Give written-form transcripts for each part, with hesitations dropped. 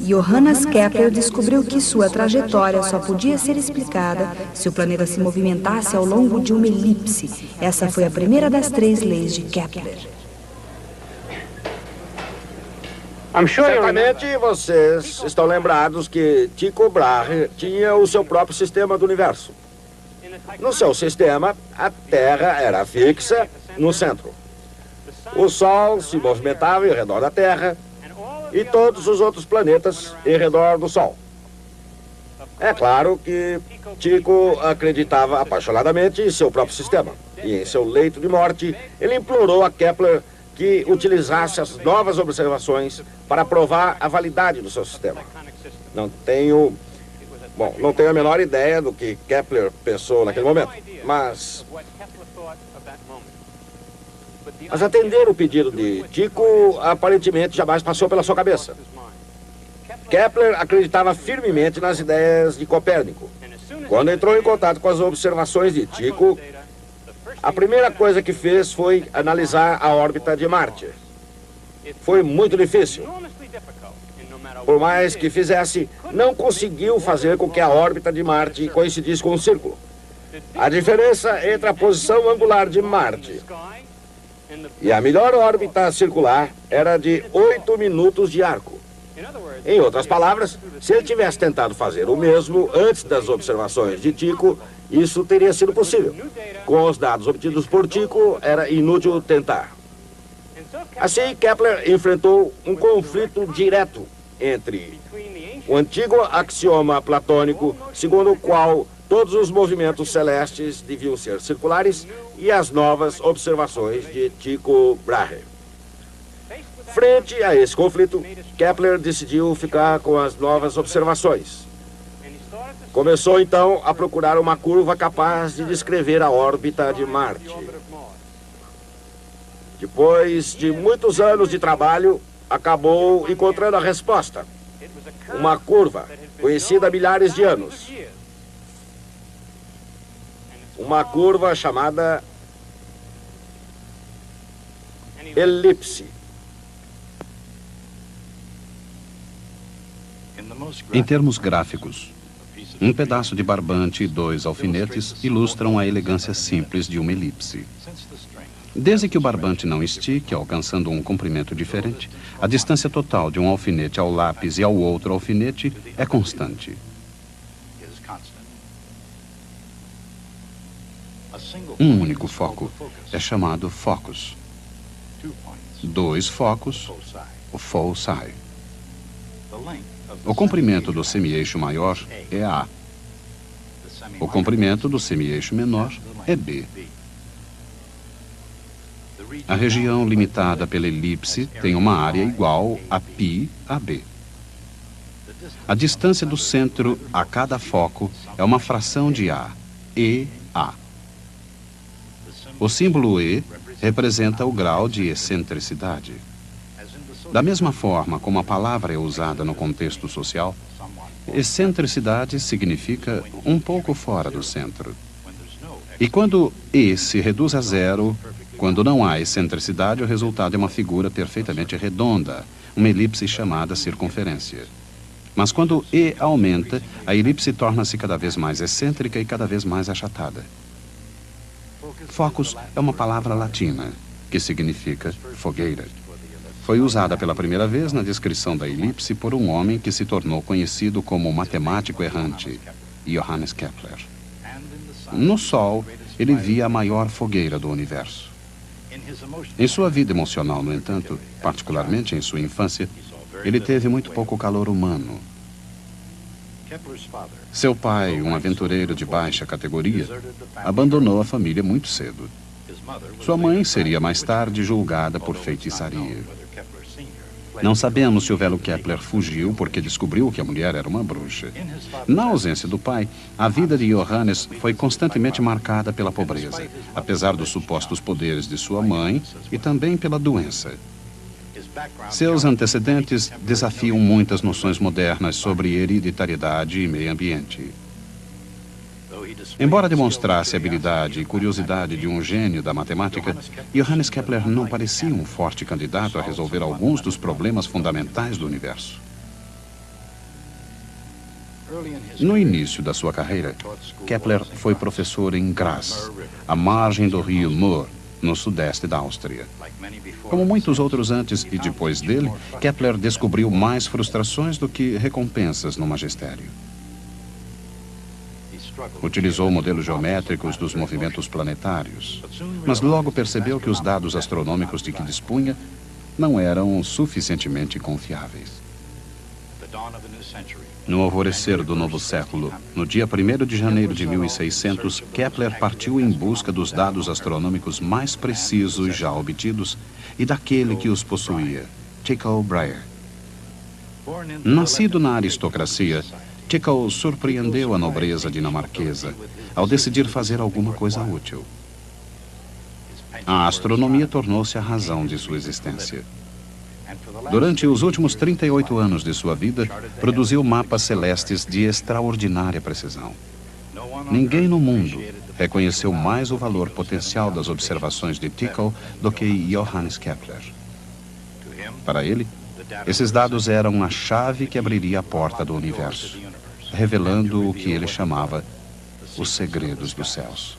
Johannes Kepler descobriu que sua trajetória só podia ser explicada se o planeta se movimentasse ao longo de uma elipse. Essa foi a primeira das 3 leis de Kepler. Certamente vocês estão lembrados que Tycho Brahe tinha o seu próprio sistema do universo. No seu sistema, a Terra era fixa no centro. O Sol se movimentava em redor da Terra e todos os outros planetas em redor do Sol. É claro que Tycho acreditava apaixonadamente em seu próprio sistema. E em seu leito de morte, ele implorou a Kepler que utilizasse as novas observações para provar a validade do seu sistema. Não tenho a menor ideia do que Kepler pensou naquele momento, mas atender o pedido de Tycho aparentemente jamais passou pela sua cabeça. Kepler acreditava firmemente nas ideias de Copérnico. Quando entrou em contato com as observações de Tycho, a primeira coisa que fez foi analisar a órbita de Marte. Foi muito difícil. Por mais que fizesse, não conseguiu fazer com que a órbita de Marte coincidisse com o círculo. A diferença entre a posição angular de Marte e a melhor órbita circular era de 8 minutos de arco. Em outras palavras, se ele tivesse tentado fazer o mesmo antes das observações de Tycho, isso teria sido possível. Com os dados obtidos por Tycho, era inútil tentar. Assim, Kepler enfrentou um conflito direto entre o antigo axioma platônico, segundo o qual todos os movimentos celestes deviam ser circulares, e as novas observações de Tycho Brahe. Frente a esse conflito, Kepler decidiu ficar com as novas observações. Começou então a procurar uma curva capaz de descrever a órbita de Marte. Depois de muitos anos de trabalho, acabou encontrando a resposta. Uma curva conhecida há milhares de anos. Uma curva chamada elipse. Em termos gráficos, um pedaço de barbante e 2 alfinetes ilustram a elegância simples de uma elipse. Desde que o barbante não estique, alcançando um comprimento diferente, a distância total de um alfinete ao lápis e ao outro alfinete é constante. Um único foco é chamado focus. 2 focos, o foci. O comprimento do semi-eixo maior é A. O comprimento do semi-eixo menor é B. A região limitada pela elipse tem uma área igual a π a B. A distância do centro a cada foco é uma fração de A, EA. O símbolo E representa o grau de excentricidade. Da mesma forma como a palavra é usada no contexto social, excentricidade significa um pouco fora do centro. E quando E se reduz a zero, quando não há excentricidade, o resultado é uma figura perfeitamente redonda, uma elipse chamada circunferência. Mas quando E aumenta, a elipse torna-se cada vez mais excêntrica e cada vez mais achatada. Focus é uma palavra latina, que significa fogueira. Foi usada pela primeira vez na descrição da elipse por um homem que se tornou conhecido como matemático errante, Johannes Kepler. No Sol, ele via a maior fogueira do universo. Em sua vida emocional, no entanto, particularmente em sua infância, ele teve muito pouco calor humano. Seu pai, um aventureiro de baixa categoria, abandonou a família muito cedo. Sua mãe seria mais tarde julgada por feitiçaria. Não sabemos se o velho Kepler fugiu porque descobriu que a mulher era uma bruxa. Na ausência do pai, a vida de Johannes foi constantemente marcada pela pobreza, apesar dos supostos poderes de sua mãe e também pela doença. Seus antecedentes desafiam muitas noções modernas sobre hereditariedade e meio ambiente. Embora demonstrasse habilidade e curiosidade de um gênio da matemática, Johannes Kepler não parecia um forte candidato a resolver alguns dos problemas fundamentais do universo. No início da sua carreira, Kepler foi professor em Graz, à margem do rio Mur, no sudeste da Áustria. Como muitos outros antes e depois dele, Kepler descobriu mais frustrações do que recompensas no magistério. Utilizou modelos geométricos dos movimentos planetários, mas logo percebeu que os dados astronômicos de que dispunha não eram suficientemente confiáveis. No alvorecer do novo século, no dia 1º de janeiro de 1600, Kepler partiu em busca dos dados astronômicos mais precisos já obtidos e daquele que os possuía, Tycho Brahe. Nascido na aristocracia, Tycho surpreendeu a nobreza dinamarquesa ao decidir fazer alguma coisa útil. A astronomia tornou-se a razão de sua existência. Durante os últimos 38 anos de sua vida, produziu mapas celestes de extraordinária precisão. Ninguém no mundo reconheceu mais o valor potencial das observações de Tycho do que Johannes Kepler. Para ele, esses dados eram a chave que abriria a porta do universo, revelando o que ele chamava os segredos dos céus.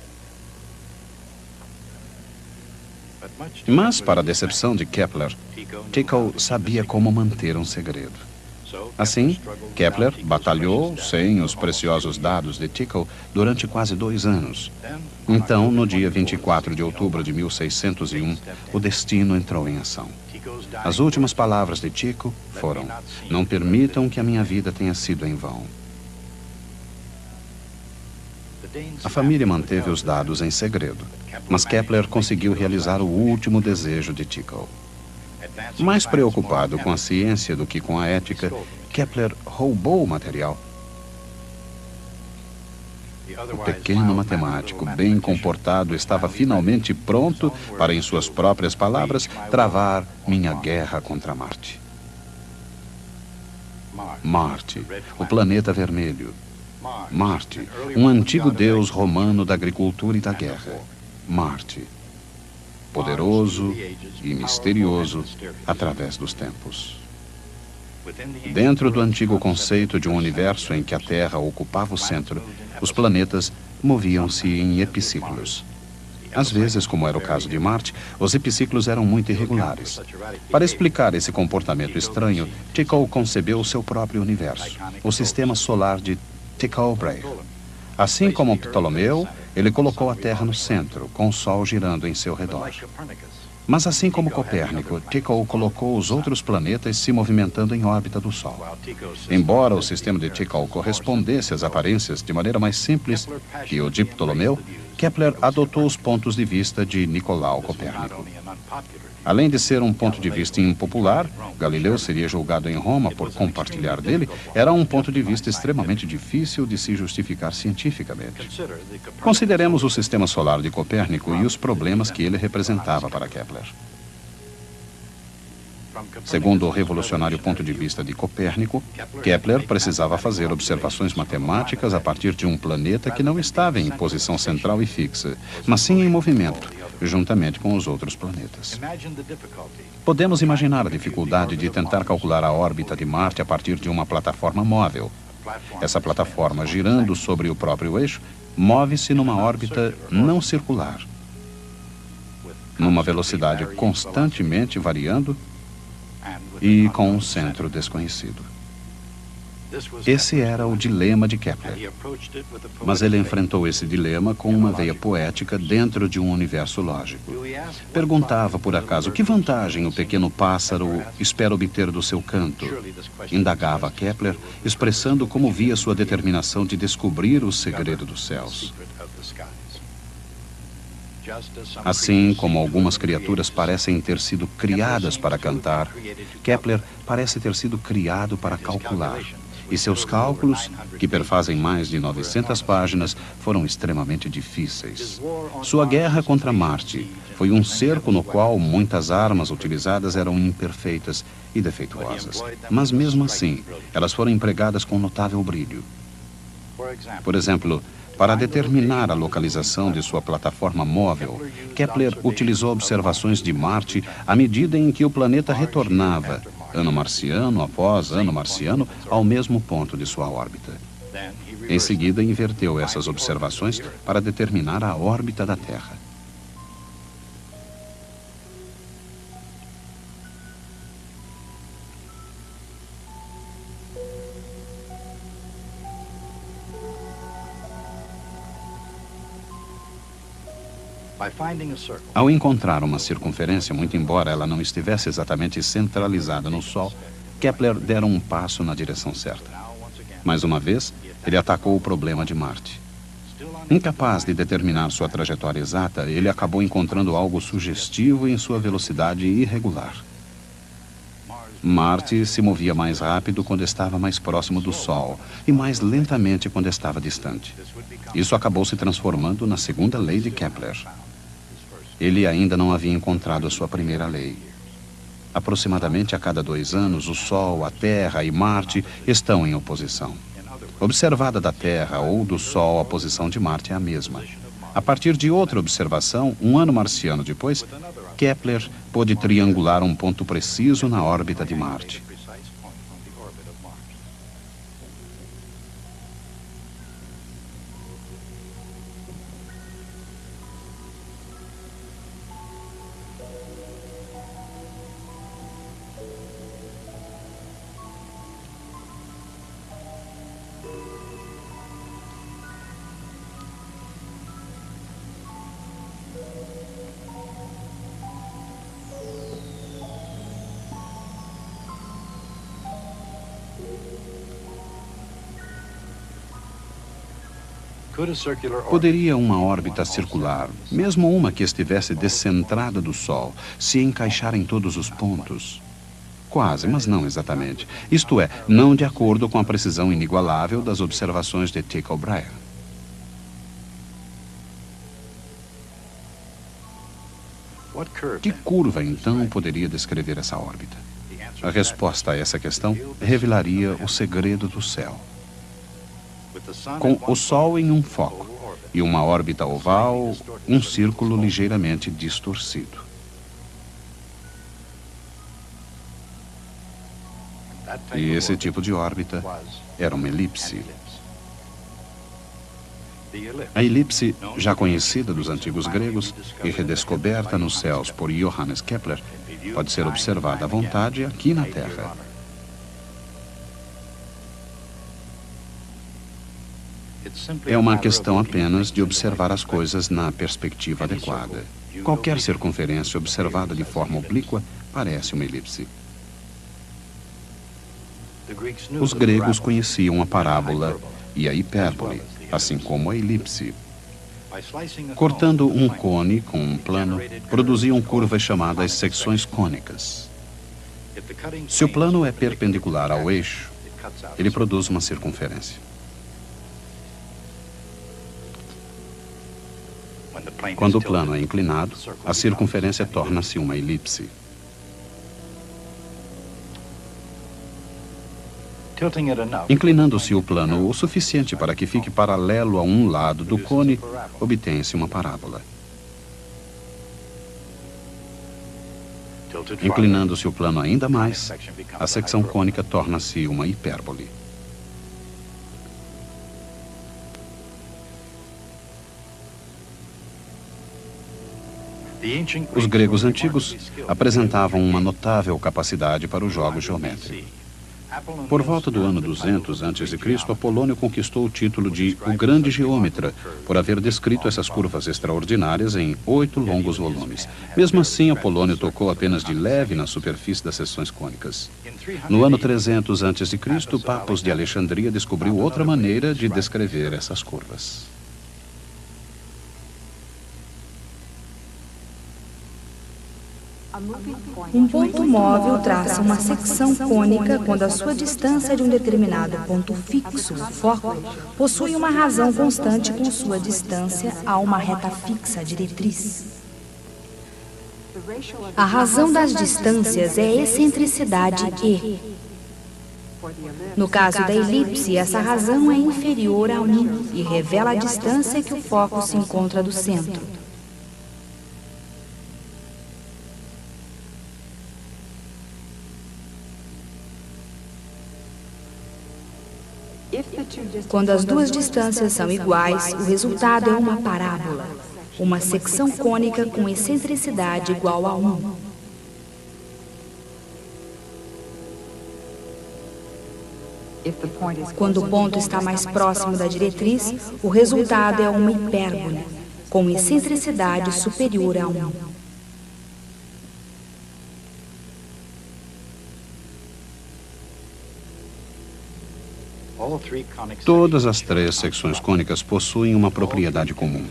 Mas, para a decepção de Kepler, Tycho sabia como manter um segredo. Assim, Kepler batalhou sem os preciosos dados de Tycho durante quase 2 anos. Então, no dia 24 de outubro de 1601, o destino entrou em ação. As últimas palavras de Tycho foram: "Não permitam que a minha vida tenha sido em vão." A família manteve os dados em segredo, mas Kepler conseguiu realizar o último desejo de Tycho. Mais preocupado com a ciência do que com a ética, Kepler roubou o material. O pequeno matemático, bem comportado, estava finalmente pronto para, em suas próprias palavras, travar minha guerra contra Marte. Marte, o planeta vermelho. Marte, um antigo deus romano da agricultura e da guerra. Marte, poderoso e misterioso através dos tempos. Dentro do antigo conceito de um universo em que a Terra ocupava o centro, os planetas moviam-se em epiciclos. Às vezes, como era o caso de Marte, os epiciclos eram muito irregulares. Para explicar esse comportamento estranho, Tycho concebeu o seu próprio universo, o sistema solar de Tycho Brahe. Assim como Ptolomeu, ele colocou a Terra no centro, com o Sol girando em seu redor. Mas assim como Copérnico, Tycho colocou os outros planetas se movimentando em órbita do Sol. Embora o sistema de Tycho correspondesse às aparências de maneira mais simples que o de Ptolomeu, Kepler adotou os pontos de vista de Nicolau Copérnico. Além de ser um ponto de vista impopular, Galileu seria julgado em Roma por compartilhar dele, era um ponto de vista extremamente difícil de se justificar cientificamente. Consideremos o sistema solar de Copérnico e os problemas que ele representava para Kepler. Segundo o revolucionário ponto de vista de Copérnico, Kepler precisava fazer observações matemáticas a partir de um planeta que não estava em posição central e fixa, mas sim em movimento, juntamente com os outros planetas. Podemos imaginar a dificuldade de tentar calcular a órbita de Marte a partir de uma plataforma móvel. Essa plataforma, girando sobre o próprio eixo, move-se numa órbita não circular, numa velocidade constantemente variando e com um centro desconhecido. Esse era o dilema de Kepler. Mas ele enfrentou esse dilema com uma veia poética dentro de um universo lógico. Perguntava, por acaso, que vantagem o pequeno pássaro espera obter do seu canto? Indagava Kepler, expressando como via sua determinação de descobrir o segredo dos céus. Assim como algumas criaturas parecem ter sido criadas para cantar, Kepler parece ter sido criado para calcular. E seus cálculos, que perfazem mais de 900 páginas, foram extremamente difíceis. Sua guerra contra Marte foi um cerco no qual muitas armas utilizadas eram imperfeitas e defeituosas. Mas mesmo assim, elas foram empregadas com notável brilho. Por exemplo, para determinar a localização de sua plataforma móvel, Kepler utilizou observações de Marte à medida em que o planeta retornava, ano marciano após ano marciano, ao mesmo ponto de sua órbita. Em seguida, inverteu essas observações para determinar a órbita da Terra. Ao encontrar uma circunferência, muito embora ela não estivesse exatamente centralizada no Sol, Kepler dera um passo na direção certa. Mais uma vez, ele atacou o problema de Marte. Incapaz de determinar sua trajetória exata, ele acabou encontrando algo sugestivo em sua velocidade irregular. Marte se movia mais rápido quando estava mais próximo do Sol e mais lentamente quando estava distante. Isso acabou se transformando na segunda lei de Kepler. Ele ainda não havia encontrado a sua primeira lei. Aproximadamente a cada 2 anos, o Sol, a Terra e Marte estão em oposição. Observada da Terra ou do Sol, a posição de Marte é a mesma. A partir de outra observação, um ano marciano depois, Kepler pôde triangular um ponto preciso na órbita de Marte. Poderia uma órbita circular, mesmo uma que estivesse descentrada do Sol, se encaixar em todos os pontos? Quase, mas não exatamente. Isto é, não de acordo com a precisão inigualável das observações de Tycho Brahe. Que curva, então, poderia descrever essa órbita? A resposta a essa questão revelaria o segredo do céu. Com o Sol em um foco e uma órbita oval, um círculo ligeiramente distorcido. E esse tipo de órbita era uma elipse. A elipse, já conhecida dos antigos gregos e redescoberta nos céus por Johannes Kepler, pode ser observada à vontade aqui na Terra. É uma questão apenas de observar as coisas na perspectiva adequada. Qualquer circunferência observada de forma oblíqua parece uma elipse. Os gregos conheciam a parábola e a hipérbole, assim como a elipse. Cortando um cone com um plano, produziam curvas chamadas secções cônicas. Se o plano é perpendicular ao eixo, ele produz uma circunferência. Quando o plano é inclinado, a circunferência torna-se uma elipse. Inclinando-se o plano o suficiente para que fique paralelo a um lado do cone, obtém-se uma parábola. Inclinando-se o plano ainda mais, a secção cônica torna-se uma hipérbole. Os gregos antigos apresentavam uma notável capacidade para os jogos geométricos. Por volta do ano 200 a.C., Apolônio conquistou o título de o Grande Geômetra, por haver descrito essas curvas extraordinárias em 8 longos volumes. Mesmo assim, Apolônio tocou apenas de leve na superfície das seções cônicas. No ano 300 a.C., Papos de Alexandria descobriu outra maneira de descrever essas curvas. Um ponto móvel traça uma secção cônica quando a sua distância de um determinado ponto fixo, o foco, possui uma razão constante com sua distância a uma reta fixa, a diretriz. A razão das distâncias é a excentricidade E. No caso da elipse, essa razão é inferior a 1 e revela a distância que o foco se encontra do centro. Quando as duas distâncias são iguais, o resultado é uma parábola, uma secção cônica com excentricidade igual a 1. Quando o ponto está mais próximo da diretriz, o resultado é uma hipérbole, com excentricidade superior a 1. Todas as 3 secções cônicas possuem uma propriedade comum.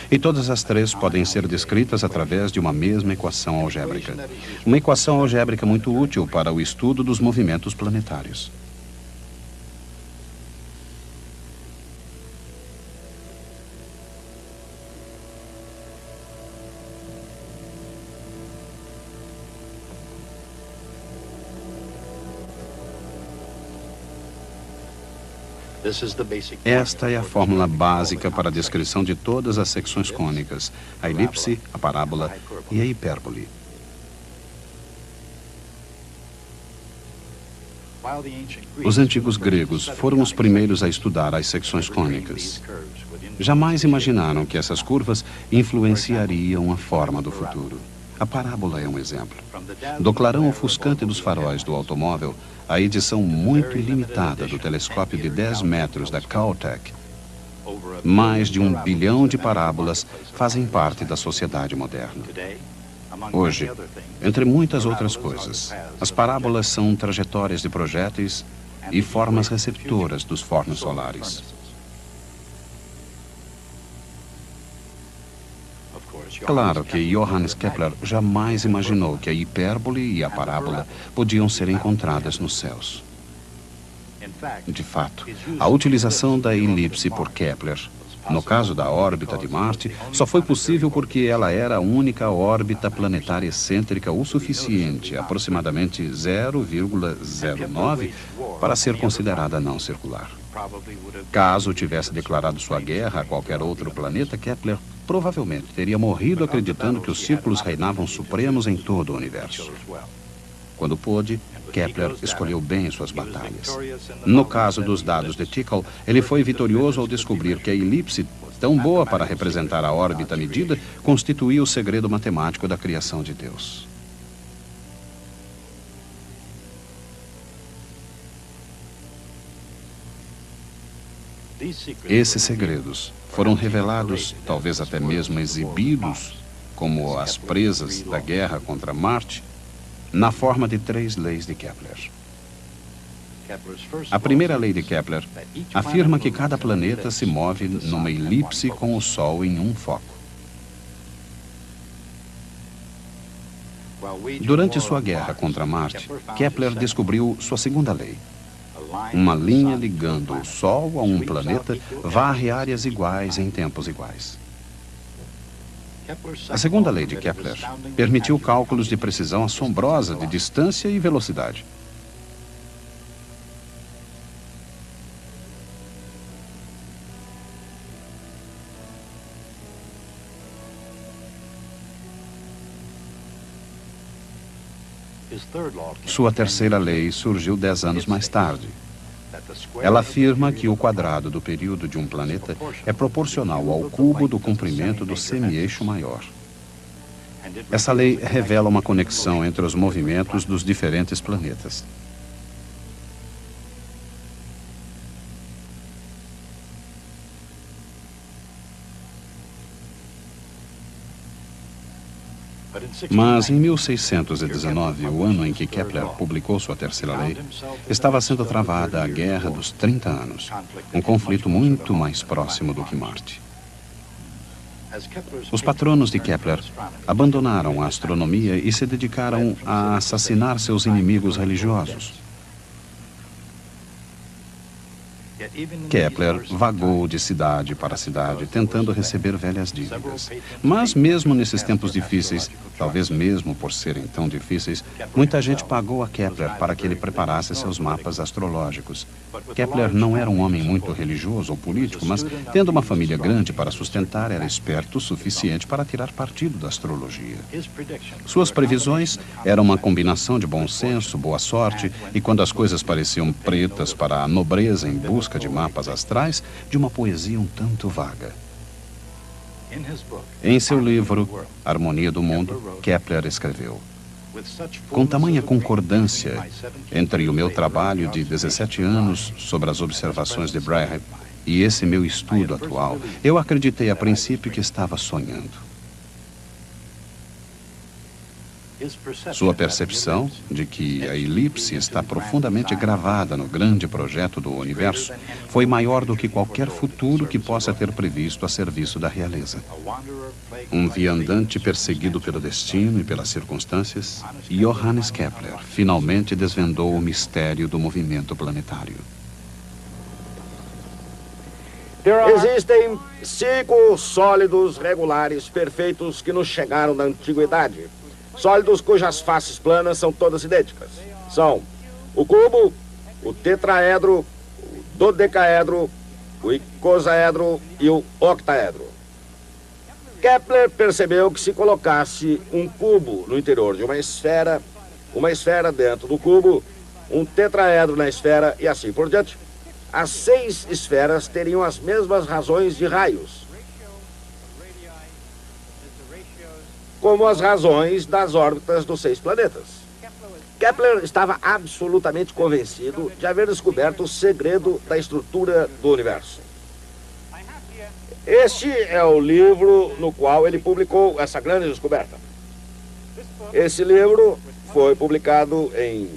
E todas as 3 podem ser descritas através de uma mesma equação algébrica. Uma equação algébrica muito útil para o estudo dos movimentos planetários. Esta é a fórmula básica para a descrição de todas as secções cônicas, a elipse, a parábola e a hipérbole. Os antigos gregos foram os primeiros a estudar as secções cônicas. Jamais imaginaram que essas curvas influenciariam a forma do futuro. A parábola é um exemplo. Do clarão ofuscante dos faróis do automóvel, a edição muito limitada do telescópio de 10 metros da Caltech, mais de 1 bilhão de parábolas fazem parte da sociedade moderna. Hoje, entre muitas outras coisas, as parábolas são trajetórias de projéteis e formas receptoras dos fornos solares. Claro que Johannes Kepler jamais imaginou que a hipérbole e a parábola podiam ser encontradas nos céus. De fato, a utilização da elipse por Kepler, no caso da órbita de Marte, só foi possível porque ela era a única órbita planetária excêntrica o suficiente, aproximadamente 0,09, para ser considerada não circular. Caso tivesse declarado sua guerra a qualquer outro planeta, Kepler provavelmente teria morrido acreditando que os círculos reinavam supremos em todo o universo. Quando pôde, Kepler escolheu bem suas batalhas. No caso dos dados de Tycho, ele foi vitorioso ao descobrir que a elipse, tão boa para representar a órbita medida, constituía o segredo matemático da criação de Deus. Esses segredos foram revelados, talvez até mesmo exibidos, como as presas da guerra contra Marte, na forma de 3 leis de Kepler. A primeira lei de Kepler afirma que cada planeta se move numa elipse com o Sol em um foco. Durante sua guerra contra Marte, Kepler descobriu sua segunda lei. Uma linha ligando o Sol a um planeta varre áreas iguais em tempos iguais. A segunda lei de Kepler permitiu cálculos de precisão assombrosa de distância e velocidade. Sua terceira lei surgiu 10 anos mais tarde. Ela afirma que o quadrado do período de um planeta é proporcional ao cubo do comprimento do semi-eixo maior. Essa lei revela uma conexão entre os movimentos dos diferentes planetas. Mas em 1619, o ano em que Kepler publicou sua terceira lei, estava sendo travada a Guerra dos 30 Anos, um conflito muito mais próximo do que Marte. Os patronos de Kepler abandonaram a astronomia e se dedicaram a assassinar seus inimigos religiosos. Kepler vagou de cidade para cidade, tentando receber velhas dívidas. Mas mesmo nesses tempos difíceis, talvez mesmo por serem tão difíceis, muita gente pagou a Kepler para que ele preparasse seus mapas astrológicos. Kepler não era um homem muito religioso ou político, mas, tendo uma família grande para sustentar, era esperto o suficiente para tirar partido da astrologia. Suas previsões eram uma combinação de bom senso, boa sorte, e quando as coisas pareciam pretas para a nobreza em busca de mapas astrais, de uma poesia um tanto vaga. Em seu livro, Harmonia do Mundo, Kepler escreveu: com tamanha concordância entre o meu trabalho de 17 anos sobre as observações de Brahe e esse meu estudo atual, eu acreditei a princípio que estava sonhando. Sua percepção de que a elipse está profundamente gravada no grande projeto do universo foi maior do que qualquer futuro que possa ter previsto a serviço da realeza. Um viandante perseguido pelo destino e pelas circunstâncias, Johannes Kepler finalmente desvendou o mistério do movimento planetário. Existem 5 sólidos regulares perfeitos que nos chegaram da antiguidade. Sólidos cujas faces planas são todas idênticas. São o cubo, o tetraedro, o dodecaedro, o icosaedro e o octaedro. Kepler percebeu que se colocasse um cubo no interior de uma esfera dentro do cubo, um tetraedro na esfera e assim por diante, as 6 esferas teriam as mesmas razões de raios, como as razões das órbitas dos 6 planetas. Kepler estava absolutamente convencido de haver descoberto o segredo da estrutura do universo. Este é o livro no qual ele publicou essa grande descoberta. Esse livro foi publicado em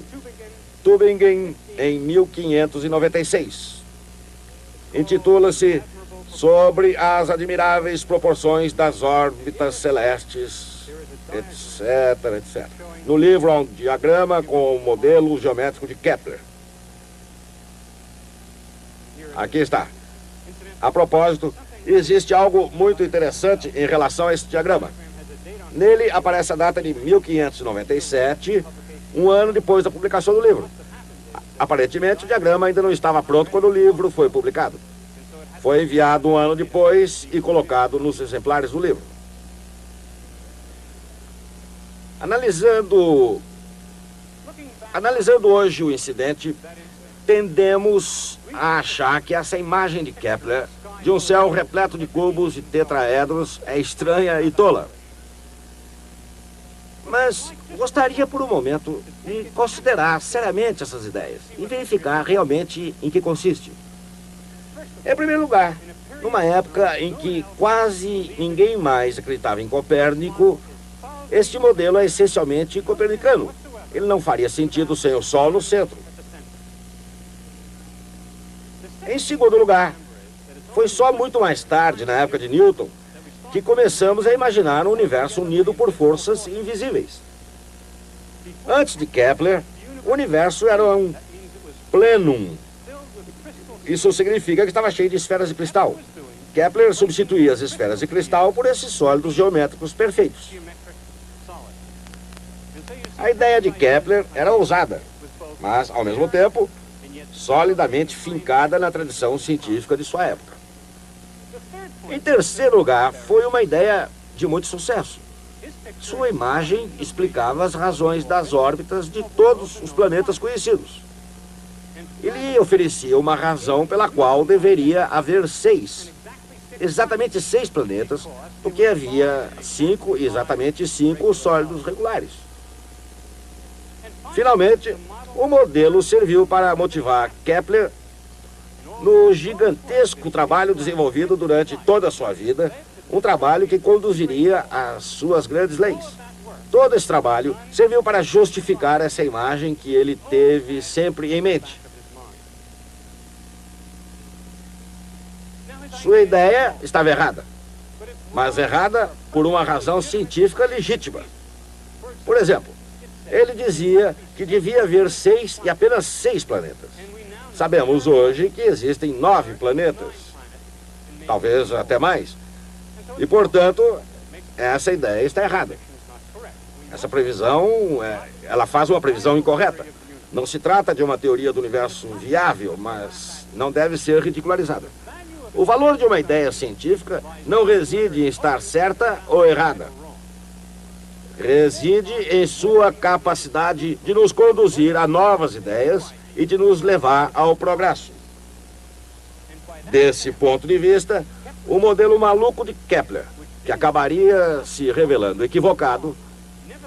Tübingen em 1596. Intitula-se Sobre as Admiráveis Proporções das Órbitas Celestes, etc, etc. No livro há um diagrama com o modelo geométrico de Kepler. Aqui está. A propósito, existe algo muito interessante em relação a esse diagrama. Nele aparece a data de 1597, um ano depois da publicação do livro. Aparentemente, o diagrama ainda não estava pronto quando o livro foi publicado. Foi enviado um ano depois e colocado nos exemplares do livro. Analisando hoje o incidente, tendemos a achar que essa imagem de Kepler, de um céu repleto de cubos e tetraedros, é estranha e tola. Mas gostaria por um momento de considerar seriamente essas ideias e verificar realmente em que consiste. Em primeiro lugar, numa época em que quase ninguém mais acreditava em Copérnico, este modelo é essencialmente copernicano. Ele não faria sentido sem o Sol no centro. Em segundo lugar, foi só muito mais tarde, na época de Newton, que começamos a imaginar um universo unido por forças invisíveis. Antes de Kepler, o universo era um plenum. Isso significa que estava cheio de esferas de cristal. Kepler substituía as esferas de cristal por esses sólidos geométricos perfeitos. A ideia de Kepler era ousada, mas, ao mesmo tempo, solidamente fincada na tradição científica de sua época. Em terceiro lugar, foi uma ideia de muito sucesso. Sua imagem explicava as razões das órbitas de todos os planetas conhecidos. Ele oferecia uma razão pela qual deveria haver exatamente seis planetas, porque havia exatamente cinco sólidos regulares. Finalmente, o modelo serviu para motivar Kepler no gigantesco trabalho desenvolvido durante toda a sua vida, um trabalho que conduziria às suas grandes leis. Todo esse trabalho serviu para justificar essa imagem que ele teve sempre em mente. Sua ideia estava errada, mas errada por uma razão científica legítima. Por exemplo, ele dizia que devia haver e apenas 6 planetas. Sabemos hoje que existem 9 planetas, talvez até mais. E, portanto, essa ideia está errada. Essa previsão, ela faz uma previsão incorreta. Não se trata de uma teoria do universo viável, mas não deve ser ridicularizada. O valor de uma ideia científica não reside em estar certa ou errada. Reside em sua capacidade de nos conduzir a novas ideias e de nos levar ao progresso. Desse ponto de vista, o modelo maluco de Kepler, que acabaria se revelando equivocado,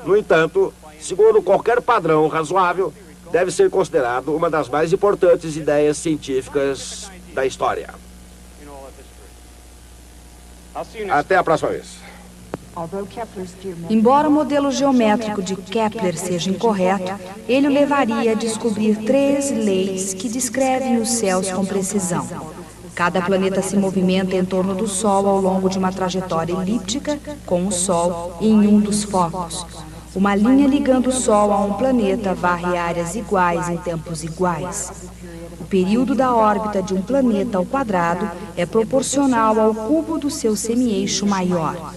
no entanto, segundo qualquer padrão razoável, deve ser considerado uma das mais importantes ideias científicas da história. Até a próxima vez. Embora o modelo geométrico de Kepler seja incorreto, ele o levaria a descobrir 3 leis que descrevem os céus com precisão. Cada planeta se movimenta em torno do Sol ao longo de uma trajetória elíptica com o Sol em um dos focos. Uma linha ligando o Sol a um planeta varre áreas iguais em tempos iguais. O período da órbita de um planeta ao quadrado é proporcional ao cubo do seu semi-eixo maior.